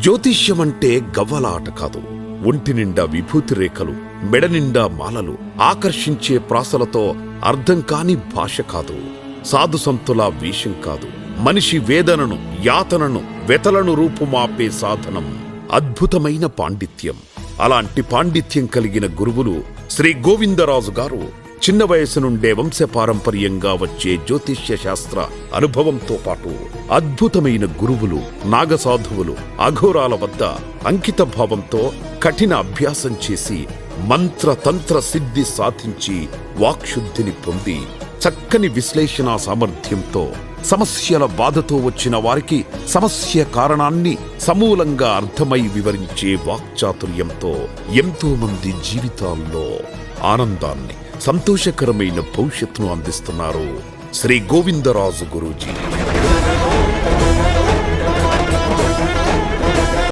జ్యోతిష్యమంటే గవ్వలాట కాదు. ఒంటి నిండా విభూతి రేఖలు, మెడ నిండా మాలలు, ఆకర్షించే ప్రాసలతో అర్థం కాని భాష కాదు. సాధు సంతుల వేషం కాదు. మనిషి వేదనను, యాతనను, వెతలను రూపుమాపే సాధనం. అద్భుతమైన పాండిత్యం. అలాంటి పాండిత్యం కలిగిన గురువులు శ్రీ గోవిందరాజు గారు. చిన్న వయసు నుండే వంశపారంపర్యంగా వచ్చే జ్యోతిష్య శాస్త్ర అనుభవంతో పాటు అద్భుతమైన గురువులు, నాగసాధువులు, అఘోరాల వద్ద అంకిత భావంతో కఠిన అభ్యాసం చేసి మంత్రతంత్ర సిద్ధి సాధించి వాక్శుద్ధిని పొంది చక్కని విశ్లేషణ సామర్థ్యంతో సమస్యల బాధతో వచ్చిన వారికి సమస్య కారణాన్ని సమూలంగా అర్థమై వివరించే వాక్చాతుర్యంతో ఎంతో మంది జీవితాల్లో ఆనందాన్ని, సంతోషకరమైన భవిష్యత్తును అందిస్తున్నారు శ్రీ గోవిందరాజు గురూజీ.